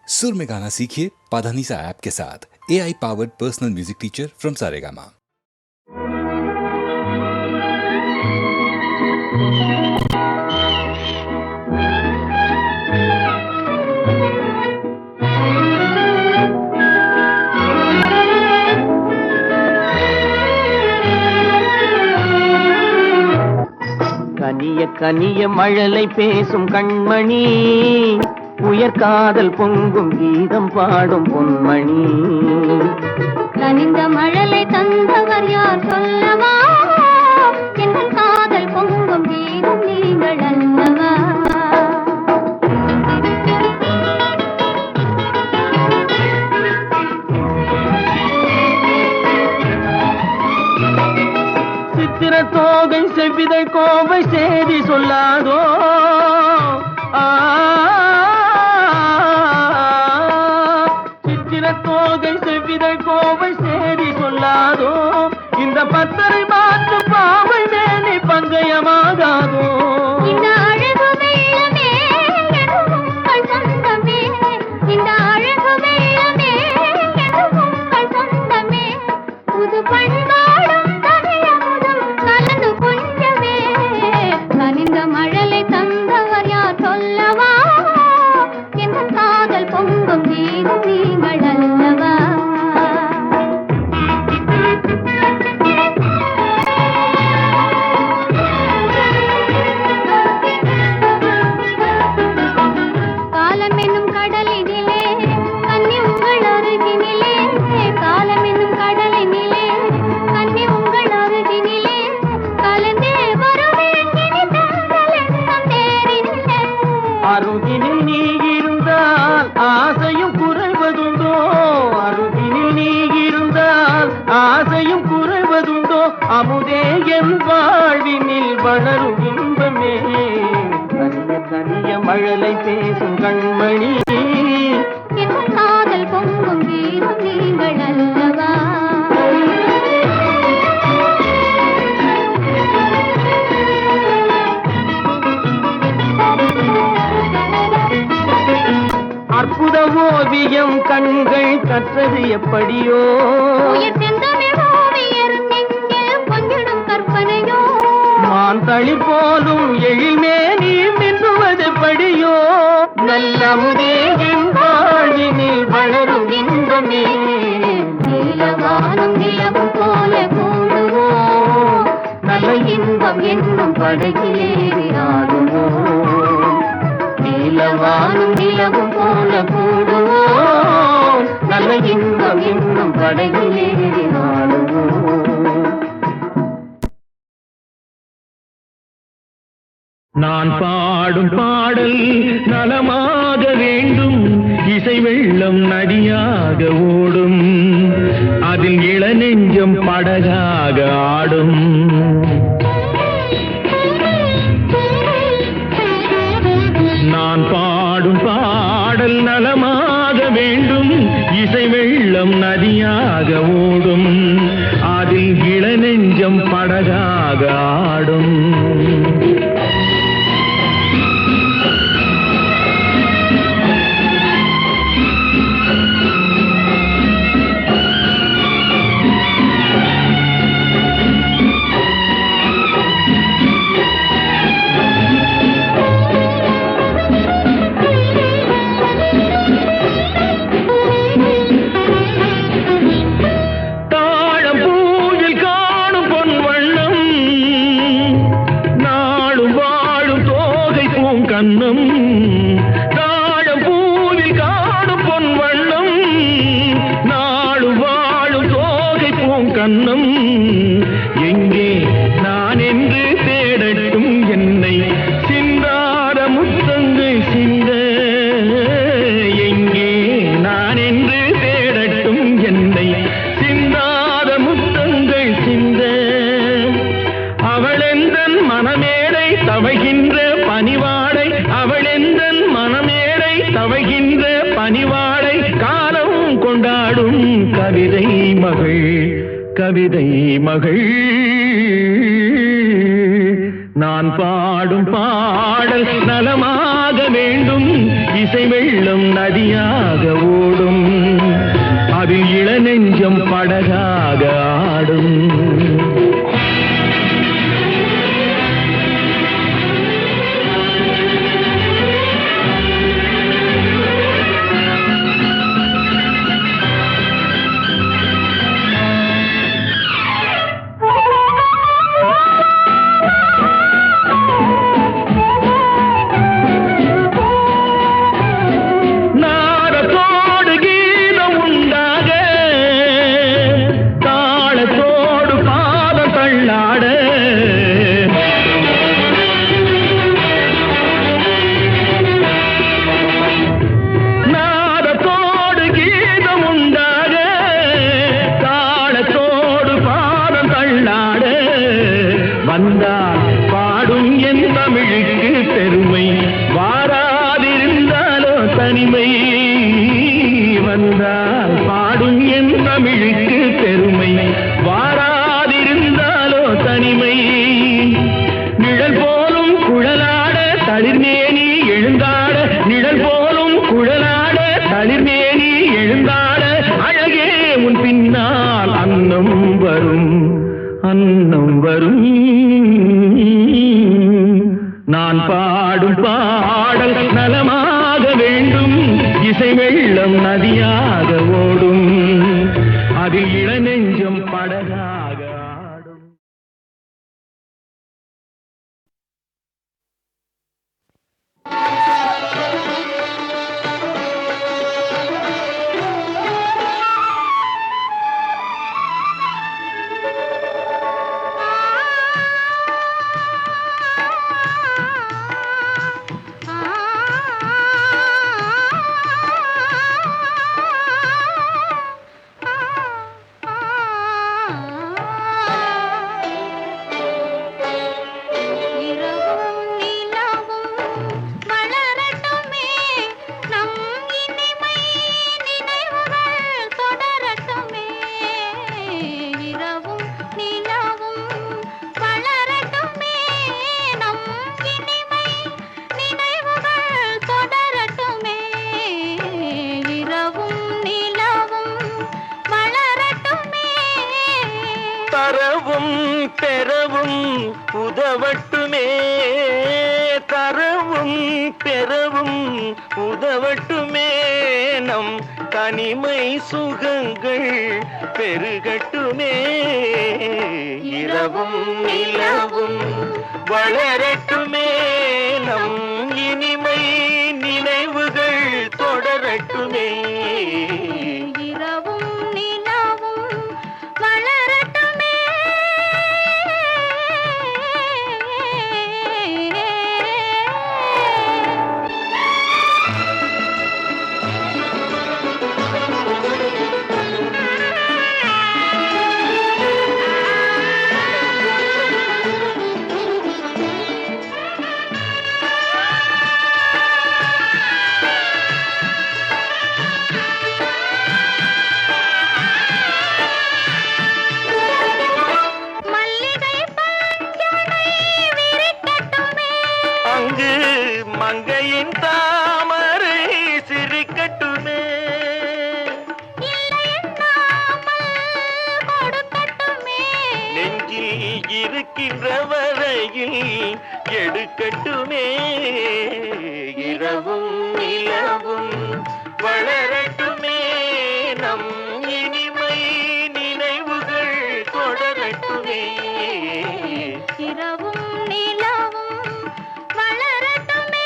सुर में गाना सीखिए पाधानीसा ऐप के साथ। AI powered personal music teacher from Saregama. கனிய கனிய மழலை பேசும் கண்மணி, உயர் காதல் பொங்கும் கீதம் பாடும் பொன்மணி. கனிந்த மழலை தந்தவர் யார் சொல்லவா? எங்கள் காதல் பொங்கும் கீதம் நீங்கள் அல்லவா? சித்திர தோகை செவ்விதழ் கோவை செய்தி சொல்லாதோ? சித்திர தோகை செவ்விதழ் கோவை செய்தி சொல்லாதோ? இந்த பத்தரை மாற்று பாவை மேனி பங்கயமாகாதோ? இந்த அழகு வெள்ளமே எதுவும் உங்கள் சொந்தமே, இந்த அழகு வெள்ளமே எதுவும் உங்கள் சொந்தமே. புது பண்பாடும் தமிழமுதும் கலந்து கொஞ்சமே. கனிந்த மழலை தந்தவர் யார் சொல்லவா? எங்கள் காதல் பொங்கும் கீதம் நீங்கள் அல்லவா? காலம் என்னும் கடலினிலே கன்னி உங்கள் அருகினிலே, காலம் என்னும் கடலினிலே கன்னி உங்கள் அருகினிலே கலந்தே வருவேன் இனி தங்கள் எண்ணம் தேரினிலே. அருகினில் நீ இருந்தால் ஆசையும் குறைவதுண்டோ? அருகினில் நீ இருந்தால் ஆசையும் குறைவதுண்டோ? அமுதே என் வாழ்வினில் வளரும் இன்பமே. கனிய கனிய மழலை பேசும் கண்மணி, எங்கள் காதல் பொங்கும் கீதம் நீங்கள் அல்லவா? அற்புத ஓவியம் கண்கள் கற்றது எப்படியோ? உயிர் செந்தமிழ் ஓவியர் நெஞ்சில் கொஞ்சிடும் கற்பனையோ? மான் தளி போலும் எழில்மே நீ மின்னுவது படியோ? நல்ல அமுதே என் வாழ்வினில் வளரும் இன்பமே. நீலவானம் நிலவும் போல கூடுவோம், நல்ல இன்பம் என்னும் படகிலேறி ஆடுவோம். நீலவானம் நிலவும் போல கூடுவோம், நல்ல இன்பம் என்னும் படகிலேறி ஆடுவோம். நான் பாடும் பாடல் நலமாக வேண்டும், இசை வெள்ளம் நதியாக ஓடும், அதில் இளநெஞ்சம் படகாக ஆடும். நான் பாடும் பாடல் நலமாக வேண்டும், இசை வெள்ளம் நதியாக ஓடும், அதில் இளநெஞ்சம் படகாக ஆடும். கண்ணம் தாழம் பூவில் காணும் பொன் வண்ணம், நாடு வாழும் தோகை பூங்கண்ணம். எங்கே நான் என்று தேடட்டும் என்னை சிந்தாத முத்தங்கள் சிந்த. எங்கே நான் என்று தேடட்டும் என்னை சிந்தாத முத்தங்கள் சிந்த. அவளெந்தன் மனமேடை தவைகின்ற பணிவாடை, அவளெந்தன் மனமேடை தவைகின்ற பணிவாடை, காலம் கொண்டாடும் கவிதை மகள், கவிதை மகள். நான் பாடும் பாடல் நலமாக வேண்டும், இசை வெள்ளம் நதியாக நெஞ்சம் படகாக ஆடும். வந்தால் பாடும் என் தமிழுக்கு பெருமை, வாராதிருந்தாலோ தனிமை. வந்தால் பாடும் என் தமிழுக்கு பெருமை, வாராதிருந்தாலோ தனிமை. நிழல் போலும் குழலாட தளிர்மேனி எழுந்தாட, நிழல் போலும் குழலாட தளிர்மேனி எழுந்தாட, அழகே உன் பின்னால் அன்னம் வரும், அன்னம் வரும். நான் பாடும் பாடல் நலமாக வேண்டும், இசை வெள்ளம் நதியாக ஓடும், அதில் இளநெஞ்சம் படகாக ஆடும். தரவும் பெறவும் உதவட்டுமே, தரவும் பெறவும் உதவட்டுமே, நம் தனிமை சுகங்கள் பெருகட்டுமே. இரவும் நிலவும் வளரட்டுமே, நம் இனிமை நினைவுகள் தொடரட்டுமே. இரவும் நிலவும் வளரட்டுமே. மங்கையின் தாமரை சிரிக்கட்டுமே, நெஞ்சில் இருக்கின்ற வரையில் எடுக்கட்டுமே. இரவும் நிலவும் வளரட்டுமே, நம் இனிமை நினைவுகள் தொடரட்டுமே. இரவும் நிலவும் வளரட்டுமே.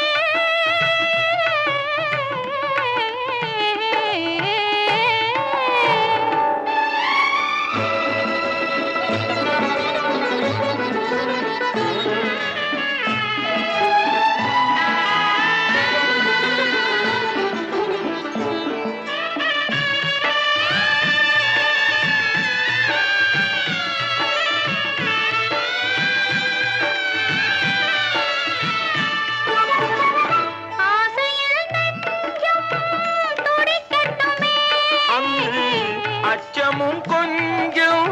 அச்சமும் கொஞ்சம்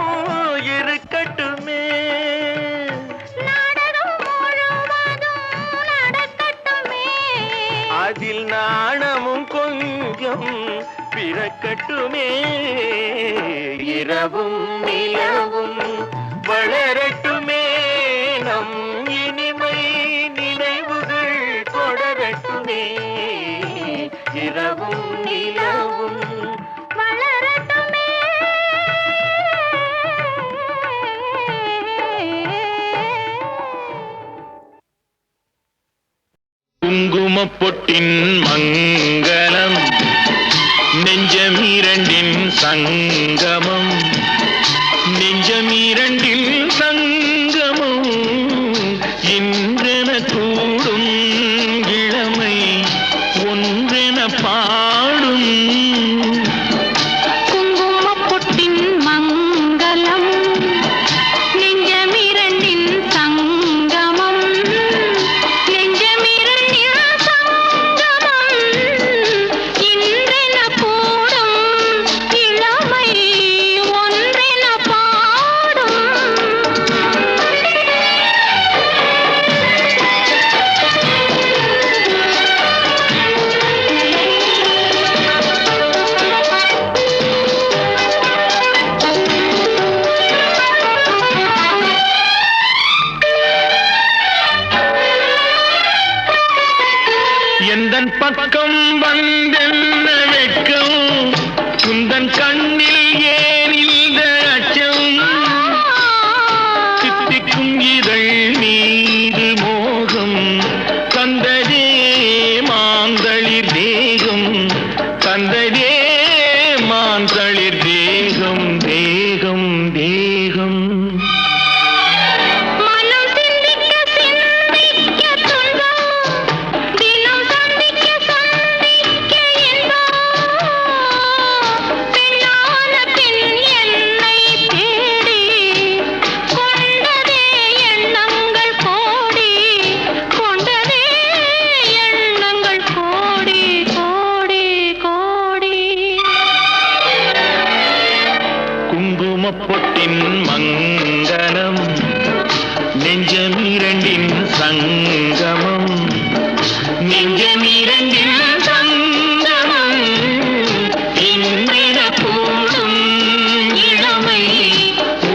இருக்கட்டுமே, நாடகம் முழுவதும் நடக்கட்டுமே, அதில் நாணமும் கொஞ்சம் பிறக்கட்டுமே இரவும் நிலவும் வளரட்டுமே நம் இனிமை நினைவுகள் தொடரட்டுமே இரவும் நிலவும் வளரட்டுமே குங்குமப்பொட்டின் மங்களம் நெஞ்சமீரண்டின் சங்கமம் நெஞ்சமீரண்டில் சங்கமம் இன்றென கூடும் இளமை ஒன்றென பாடும் குங்குமப்பொட்டின் மங்களம் நெஞ்சமிரண்டின் சங்கமம் நெஞ்சமிரண்டின் சங்கமம் இன்றென கூடும் இளமை ஒன்றென பாடும் எந்தன் பக்கம் வந்தென்ன வெட்கம் குந்தன் கண்ணில் ஏன் இந்த அச்சம் சித்திக்கும் இதழ் மீது மோகம் தந்ததே மாந்தளிர் தேகம் தந்ததே மாந்தளிர் தேகம் தேகம் தேகம் மனம் சிந்திக்க சிந்திக்க துன்பம் தினம் சந்திக்க சந்திக்க இன்பம் பெண்ணான பெண் என்னை தேடி கொண்டதே எண்ணங்கள் கோடி கொண்டதே எண்ணங்கள் கோடி கோடி கோடி குங்குமப்பொட்டின் மங்களம் நெஞ்சமீரண்டின் சங்கமம் நெஞ்சமீரண்டின் சங்கமம் இன்றென கூடும் இளமை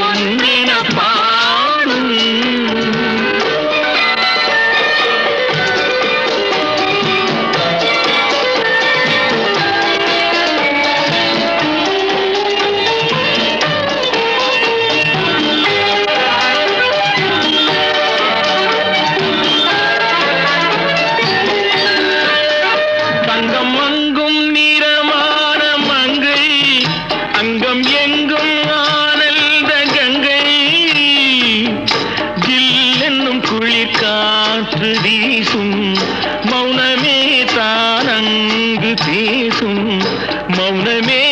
ஒன்றென பாடும் தங்கம் அங்கும் நிறமான மங்கை அங்கம் எங்கும் ஆனந்த கங்கை ஜில் என்னும் குளிர் காற்று வீசும் மௌனமே தானங்கு பேசும் மௌனமே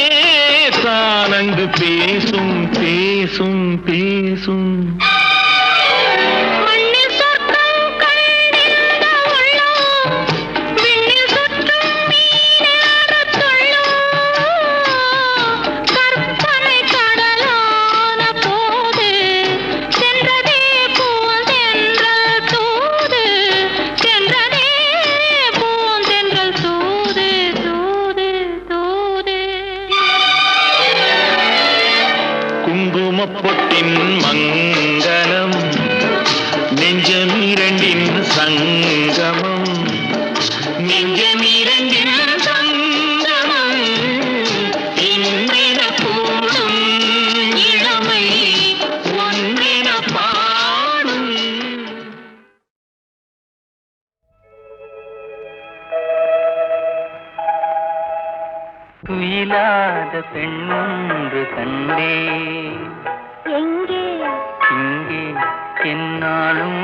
தானங்கு பேசும் பேசும் பேசும் மண்ணில் சொர்க்கம் கண்டிருந்த உள்ளம் விண்ணில் சுற்றும் மீனேறத் துள்ளும் கற்பனை கடலான போது சென்றதே பூந்தென்றல் தூது சென்றதே பூந்தென்றல் தூது தூது தூது குங்குமப்பொட்டின் மங்களம் நெஞ்சமீரண்டின் சங்கமம் நெஞ்சமீரண்டின் சங்கமம் இன்றென கூடும் இளமை ஒன்றென பாடும் துயிலாத பெண்ணொன்று கண்டே எங்கே இங்கே என்னாலும்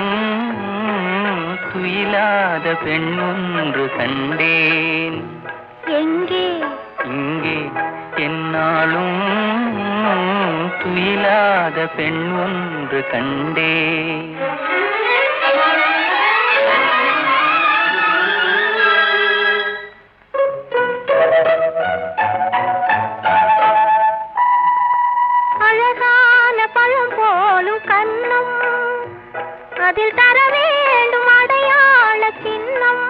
துயிலாத பெண்ணொன்று கண்டேன் எங்கே இங்கே என்னாலும் துயிலாத பெண் ஒன்று கண்டேன் அழகான பழம் போலும் கண்ணம் அதில் தர வேண்டும் அடையாள சின்னம்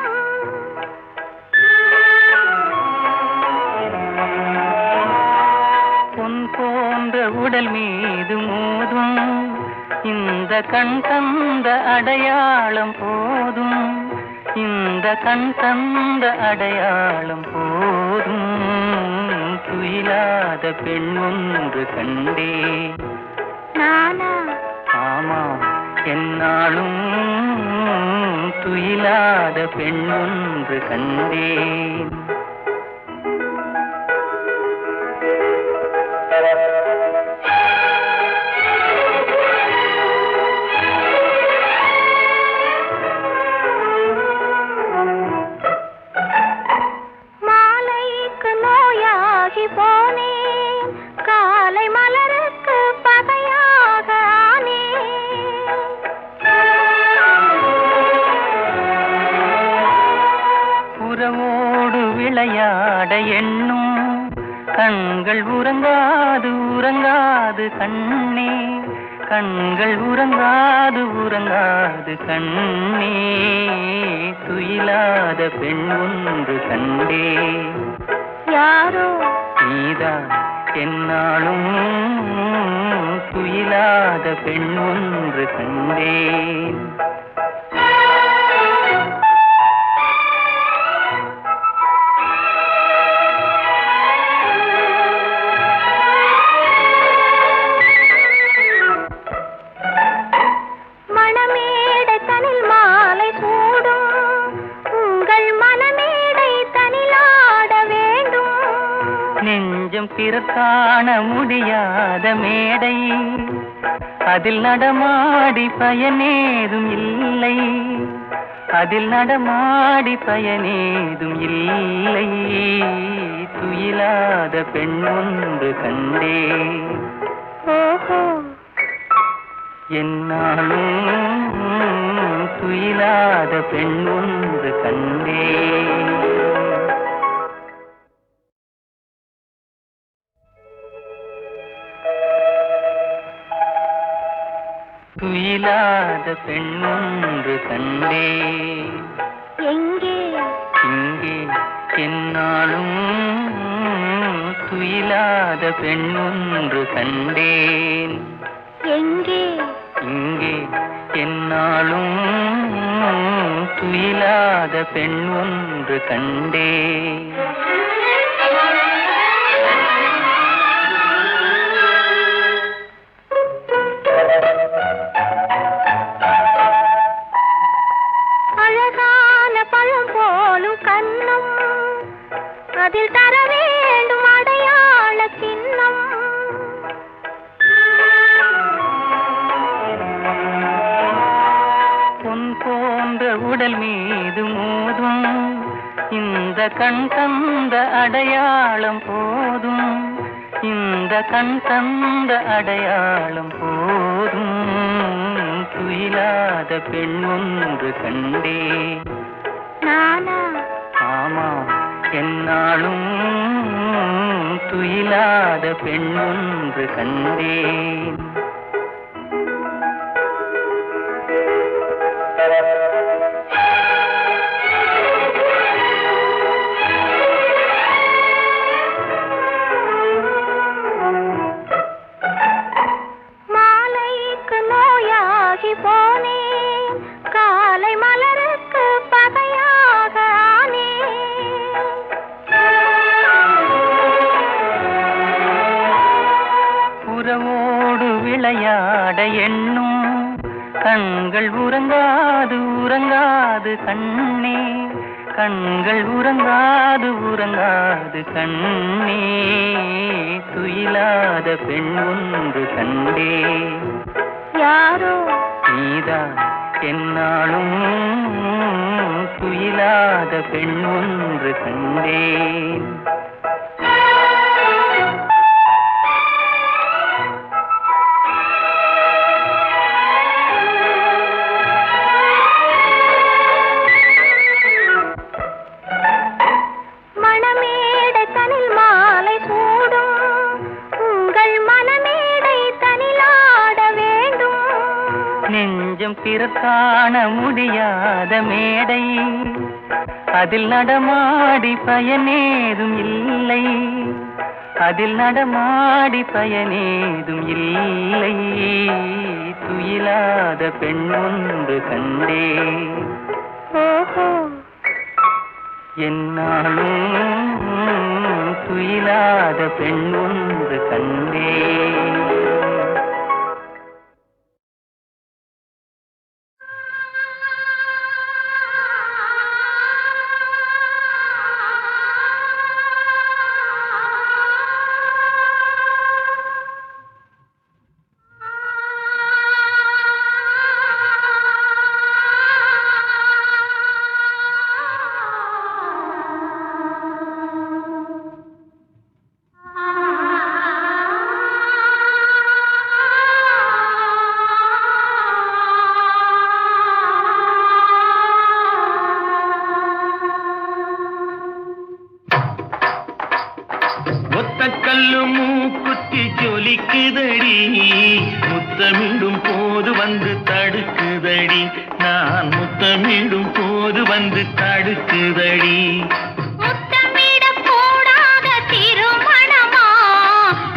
உடல் மீது மோதும் இந்த கண் தந்த அடையாளம் போதும், இந்த கண் தந்த அடையாளம் போதும். துயிலாத பெண் ஒன்று கண்டே. நானா? ஆமாம், என்னாலும் துயிலாத பெண் ஒன்று கண்டேன். மாலைக்கு நோயாகி போனேன், காலை மலருக்கு பகையாக ஆனேன். உறவோடு விளையாட எண்ணும் கண்கள் உறங்காது உறங்காது கண்ணே, கண்கள் உறங்காது உறங்காது கண்ணே. துயிலாத பெண் ஒன்று கண்டே. யாரோ? நீதான் என்னாலும் துயிலாத பெண் ஒன்று கண்டேன். மணமேடை தனில் மாலை சூடும், உங்கள் மனமேடை தனிலாட வேண்டும். நெஞ்சம் பிறர் காண முடியாத மேடை, அதில் நடமாடி பயனேதும் இல்லை, அதில் நடமாடி பயனேதும் இல்லை. துயிலாத பெண் ஒன்று கண்டே. ஓஹோ, என்னாலும் துயிலாத பெண் ஒன்று கண்டே. துயிலாத பெண் ஒன்று கண்டே. எங்கே? இங்கே என்னாலும் துயிலாத பெண் ஒன்று கண்டேன். எங்கே? இங்கே என்னாலும் துயிலாத பெண் ஒன்று கண்டேன். அழகான பழம் போலும் கண்ணம், அதில் தர வேண்டும் அடையாள சின்னம். பொன் போன்ற உடல் மீது மோதும் இந்த கண் தந்த அடையாளம் போதும், இந்த கண் தந்த அடையாளம் போதும். துயிலாத பெண் ஒன்று கண்டே. நானா? ஆமாம், என்னாலும் துயிலாத பெண் ஒன்று கண்டேன். மாலைக்கு நோயாகி போனேன், காலை மலருக்கு பகையாக ஆனேன். உறவோடு விளையாட எண்ணும் கண்கள் உறங்காது உறங்காது கண்ணே, கண்கள் உறங்காது உறங்காது கண்ணே. துயிலாத பெண் ஒன்று கண்டே. யாரோ? நீதான் என்னாலும் துயிலாத பெண் ஒன்று கண்டேன். மணமேடை தனில் மாலை சூடும், உங்கள் மனமேடை தனிலாட வேண்டும். நெஞ்சம் பிறர் காண முடியாத மேடை, அதில் நடமாடி பயனேதும் இல்லை, அதில் நடமாடி பயனேதும் இல்லை, துயிலாத பெண் ஒன்று கண்டே. ஓஹோ, என்னாலும் துயிலாத பெண் ஒன்று கண்டே. கல்லு மூக்குத்தி ஜொலிக்குதடி, முத்தமிடும் போது வந்து தடுக்குதடி, நான் முத்தமிடும் போது வந்து தடுக்குதடி. முத்தமிடக் கூடாத திருமணமா,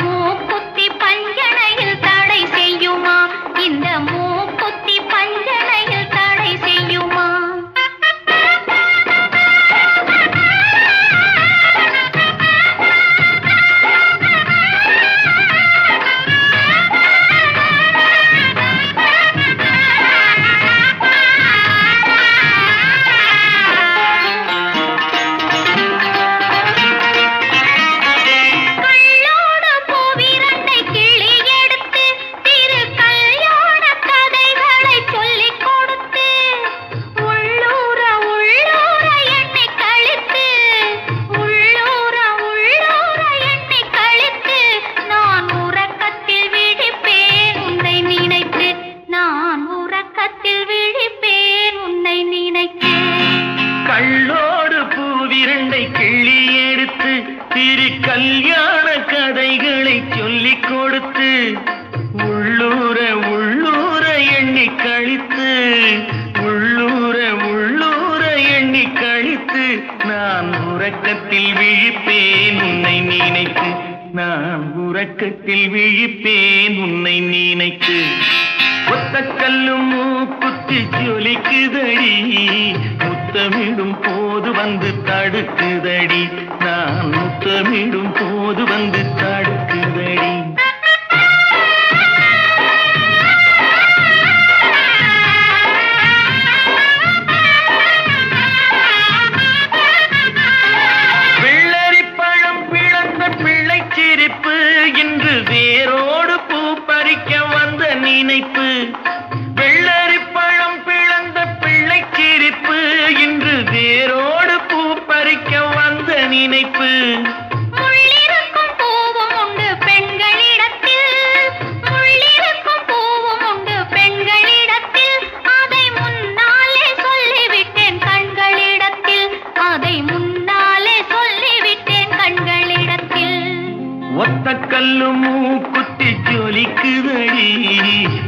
மூக்குத்தி பஞ்சனையில் தடை செய்யுமா, இந்த மூக்குத்தி பஞ்சனையில் தடை செய்யுமா? கல்யாண கதைகளை சொல்லிக் கொடுத்து, உள்ளூர உள்ளூர எண்ணி கழித்து, உள்ளூர உள்ளூர எண்ணி கழித்து, நான் உறக்கத்தில் விழிப்பேன் உன்னை நினைத்து, நான் உறக்கத்தில் விழிப்பேன் உன்னை நினைத்து. ஒத்த கல்லும் மூக்குத்தி ஜொலிக்குதடி, முத்தமிடும் போது வந்து தடுக்குதடி, நான் முத்தமிடும் போது வந்து தடுக்குதடி. வெள்ளரி பழம் பிளந்த பிள்ளை சிரிப்பு, இன்று வேரோடு பூ பறிக்க வந்த நினைப்பு. வெள்ளரி பழம் பிளந்த பிள்ளை சிரிப்பு, இன்று வேரோடு பூ பறிக்க வந்த நினைப்பு. முள்ளிருக்கும் பூவும் உண்டு பெண்களிடத்தில், முள்ளிருக்கும் பூவும் உண்டு பெண்களிடத்தில், அதை முன்னாலே சொல்லிவிட்டேன் கண்களிடத்தில், அதை முன்னாலே சொல்லிவிட்டேன் கண்களிடத்தில். ஒத்த கல்லு மூக்குத்தி ஜொலிக்குதடி,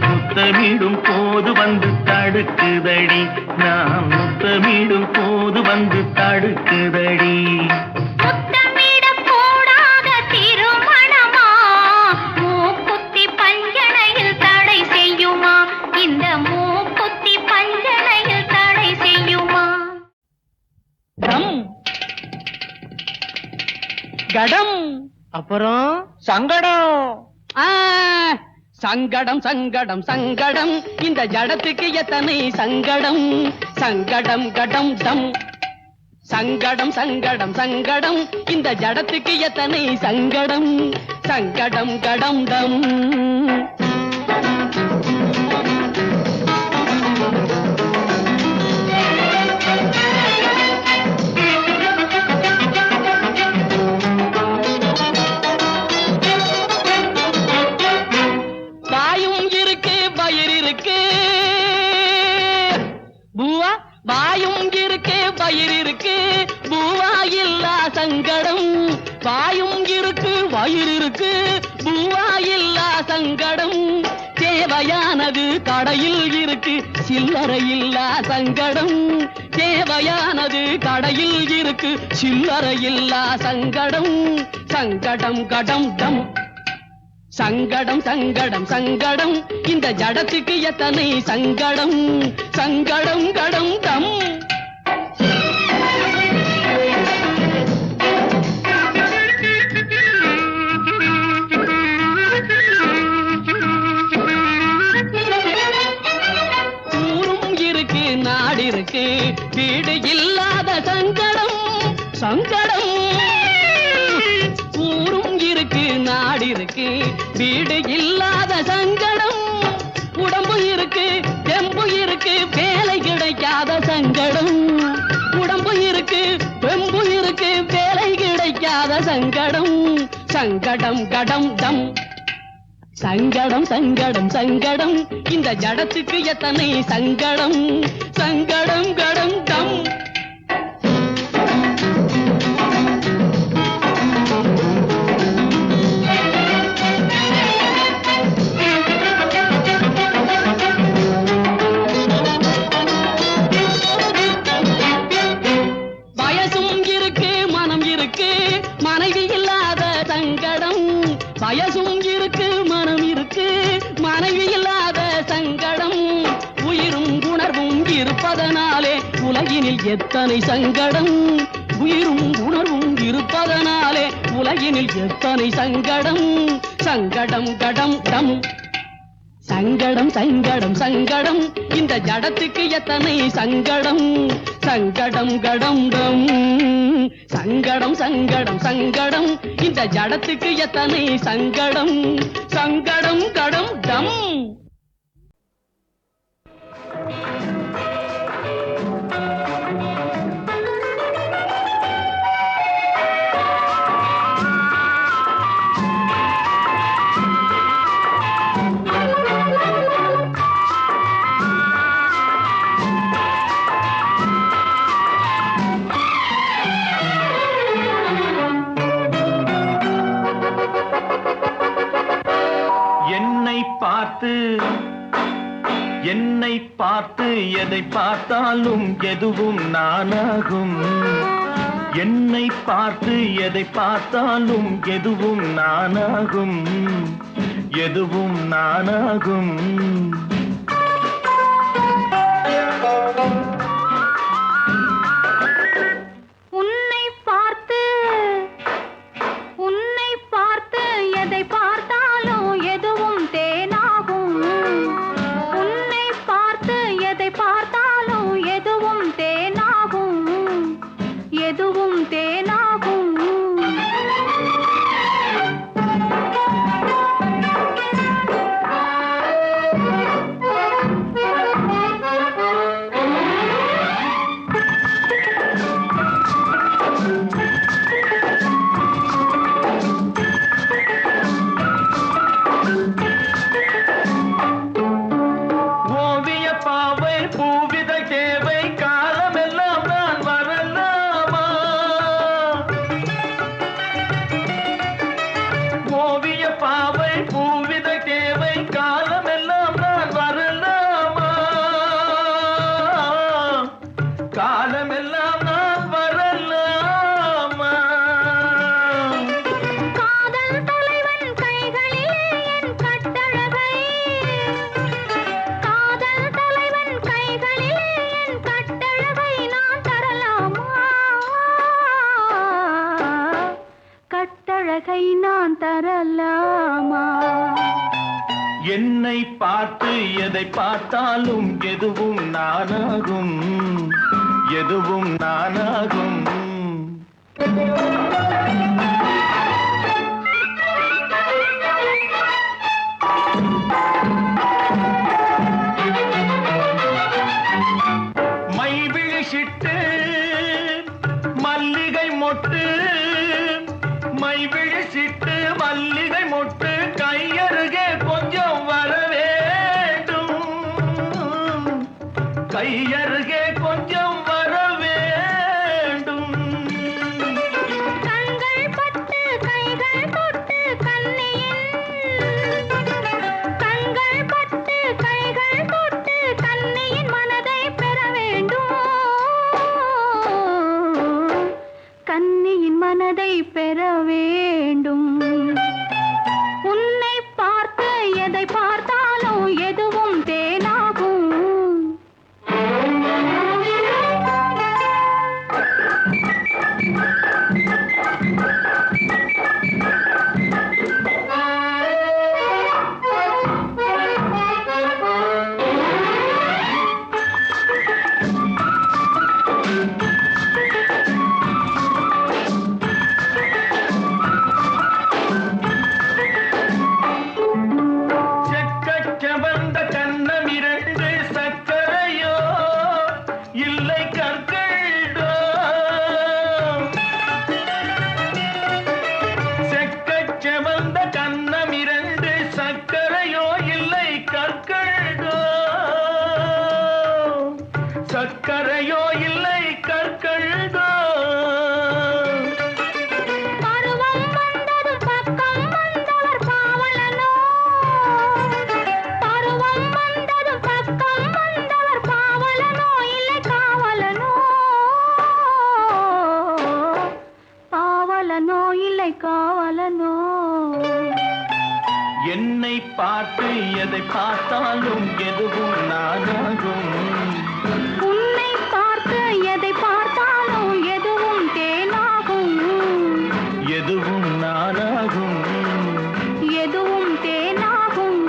முத்தமிடும் போது வந்து தடுக்குதடி, நான் முத்தமிடும் போது வந்து தடுக்குதடி. முத்தமிடக் கூடாத திருமணமா, மூக்குத்தி பஞ்சனையில் தடை செய்யுமா, இந்த மூக்குத்தி பஞ்சனையில் தடை செய்யுமா? கடம் அப்புறம் சங்கடம். சங்கடம் சங்கடம் சங்கடம், இந்த ஜடத்துக்கு எத்தனை சங்கடம். சங்கடம் கடம் டம், சங்கடம் சங்கடம் சங்கடம், இந்த ஜடத்துக்கு எத்தனை சங்கடம். சங்கடம் கடம் டம். வாயும் இருக்கு பயிர் இருக்கு, பூவா இல்லா சங்கடம். வாயும் இருக்கு வயிறு இருக்கு, பூவா இல்லா சங்கடம். தேவையானது கடையில் இருக்கு சில்லறை இல்லா சங்கடம் தேவையானது கடையில் இருக்கு சில்லறை இல்லா சங்கடம் சங்கடம் கடம் டம் சங்கடம் சங்கடம் சங்கடம் இந்த ஜடத்துக்கு எத்தனை சங்கடம் சங்கடம் கடம் டம் இருக்கு வீடு இல்லாத சங்கடம் சங்கடம் ஊரும் இருக்கு நாடு இருக்கு வீடு இல்லாத சங்கடம் உடம்பு இருக்கு தெம்பு இருக்கு வேலை கிடைக்காத சங்கடம் உடம்பு இருக்கு தெம்பு இருக்கு வேலை கிடைக்காத சங்கடம் சங்கடம் கடம் தம் சங்கடம் சங்கடம் சங்கடம் இந்த ஜடத்துக்கு எத்தனை சங்கடம் சங்கடம் கடம் டம் வயசும் இருக்கு மனம் இருக்கு மனைவி இல்லாத சங்கடம் வயசும் இருக்கு மனம் இருக்கு மனைவி இல்லாத சங்கடம் உயிரும் உணர்வும் இருப்பதனாலே உலகினில் எத்தனை சங்கடம் உயிரும் உணர்வும் இருப்பதனாலே உலகினில் எத்தனை சங்கடம் சங்கடம் கடம் டம் சங்கடம் சங்கடம் சங்கடம் இந்த ஜடத்துக்கு எத்தனை சங்கடம் சங்கடம் கடம் டம் சங்கடம் சங்கடம் சங்கடம் இந்த ஜடத்துக்கு எத்தனை சங்கடம் சங்கடம் கடம் டம் என்னை பார்த்து எதை பார்த்தாலும் எதுவும் நானாகும் என்னை பார்த்து எதை பார்த்தாலும் எதுவும் நானாகும் எதுவும் நானாகும் என்னை பார்த்து எதை பார்த்தாலும் எதுவும் நானாகும் எதுவும் நானாகும் மை விழிச்சிட்டு மல்லிகை மொட்டு மை விழிச்சிட்டு மல்லிகை மொட்டு கையருகே கொஞ்சம் வர வேண்டும் கையருகே கொஞ்சம் வர வேண்டும் கண்கள் பட்டு கைகள் தொட்டு கண்ணியின் கண்கள் பட்டு ஏழை காவலனோ என்னை பார்த்து எதை பார்த்தாலும் எதுவும் நானாகும். உன்னை பார்த்து எதை பார்த்தாலும் எதுவும் தேனாகும். எதுவும் நானாகும். எதுவும் தேனாகும்.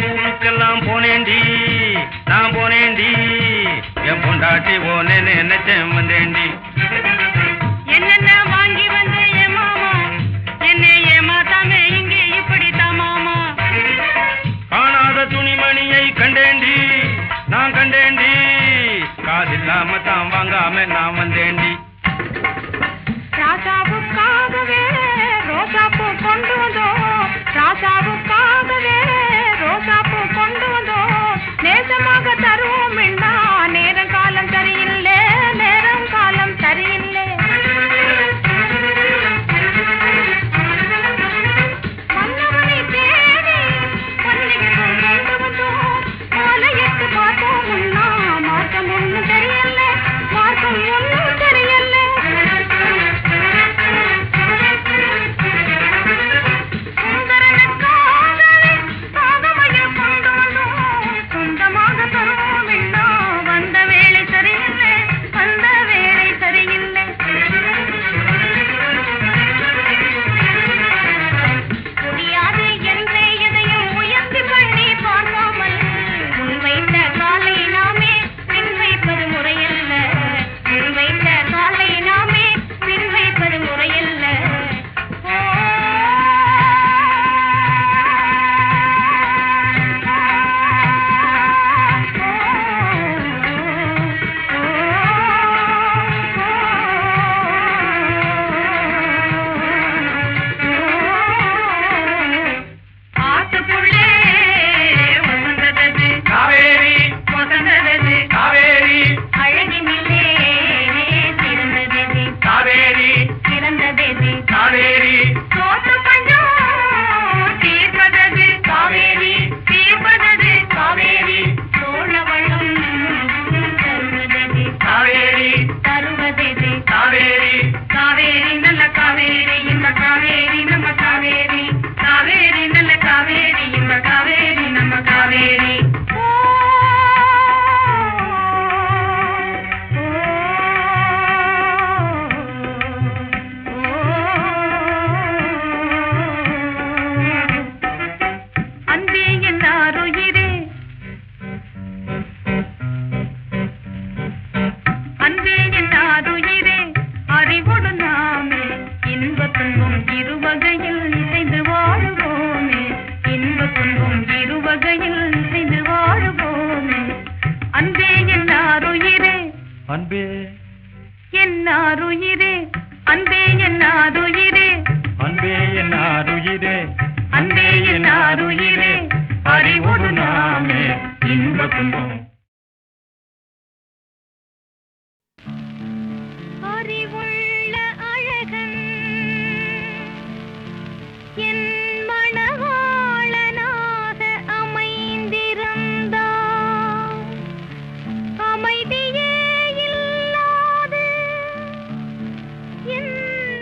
ஊருக்கெல்லாம் போனேண்டி, நான் போனேண்டி, என் பொண்டாட்டி போனே நினைச்சேன் வந்தேண்டி. என்னென்ன வாங்கி வந்த ஏ மாமா, என்னை ஏமாத்தாமே இங்கே இப்படித்தான் மாமா. காணாத துணிமணியை கண்டேண்டி, நான் கண்டேண்டி, காதில்லாம தான் வாங்காம நான் வந்தேண்டி. ராசாவுக்காகவே ரோசாப்பூ கொண்டு வந்தோம், ராசாவுக்காகவே ரோசாப்பூ கொண்டு வந்தோம். நேசமாக தருவோம் வேண்டா, நேரம் காலம் சரியில்லை, நேரம் காலம் சரியில்லை. மன்னவனை தேடி மல்லிகைப்பூ கொண்டு வந்தோம், மாலையிட்டு பார்த்தோம் உன்னா, மார்க்கம் ஒன்றும் தெரியல, மார்க்கம் ஒன்றும் தெரியல. அன்பே என்னாருயிரே, அன்பே என்னாருயிரே, அன்பே என்னாருயிரே, அன்பே என்னாருயிரே, அறிவோடு நாமே இன்ப துன்பம். அறிவுள்ள அழகன் என் மணவாளனாக அமைந்திருந்தான். அமைதியே இல்லாது என்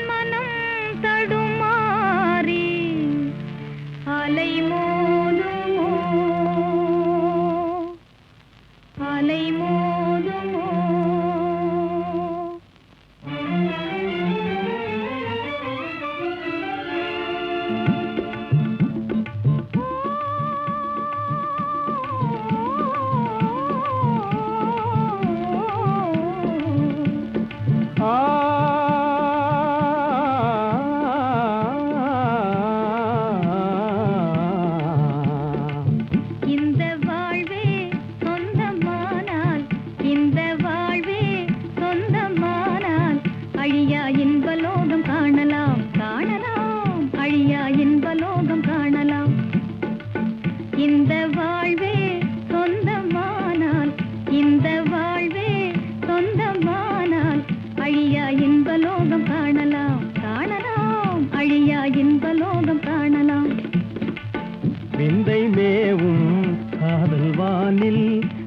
மனம் தடுமாறி அலைமோதுமோ, அலைமோதுமோ. அழியா இன்பலோகம் காணலாம் காணலாம் அழியா இன்பலோகம் காணலாம் இந்த வாழ்வே சொந்தமானால் இந்த வாழ்வே சொந்தமானால் அழியா இன்பலோகம் காணலாம் காணலாம் அழியா இன்பலோகம் காணலாம் விந்தை மேவும் காதல் வானில்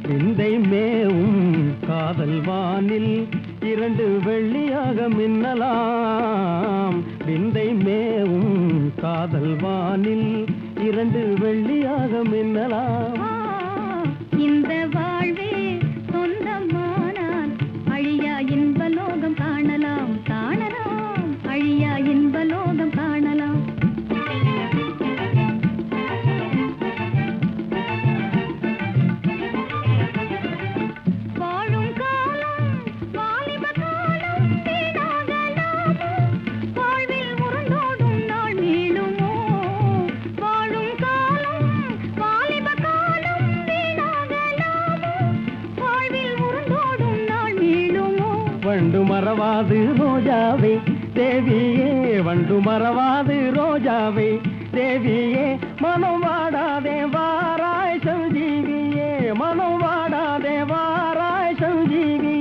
விந்தை மேவும் காதல் வானில் இரண்டு வெள்ளியாக மின்னலாம் விந்தை மேவும் காதல் வானில் இரண்டு வெள்ளியாக மின்னலாம் இந்த வாழ்வே சொந்தமானால் அழியா இன்பலோகம் காணலாம் காணலாம் அழியா இன்பலோகம் காணலாம் வாழும் காலம் வாலிப காலம் வீணாகலாமோ வாழ்வில் முரண்டோடும் நாள் மீளுமோ வாழும் காலம் வாலிப காலம் வீணாகலாமோ வாழ்வில் முரண்டோடும் நாள் மீளுமோ வண்டு மறவாது ரோஜாவே தேவியே வண்டு மறவாது ரோஜாவே தேவியே மனம் வாடாதே வாராய் சஞ்சீவியே மனம் வாடாதே வாராய் சஞ்சீவி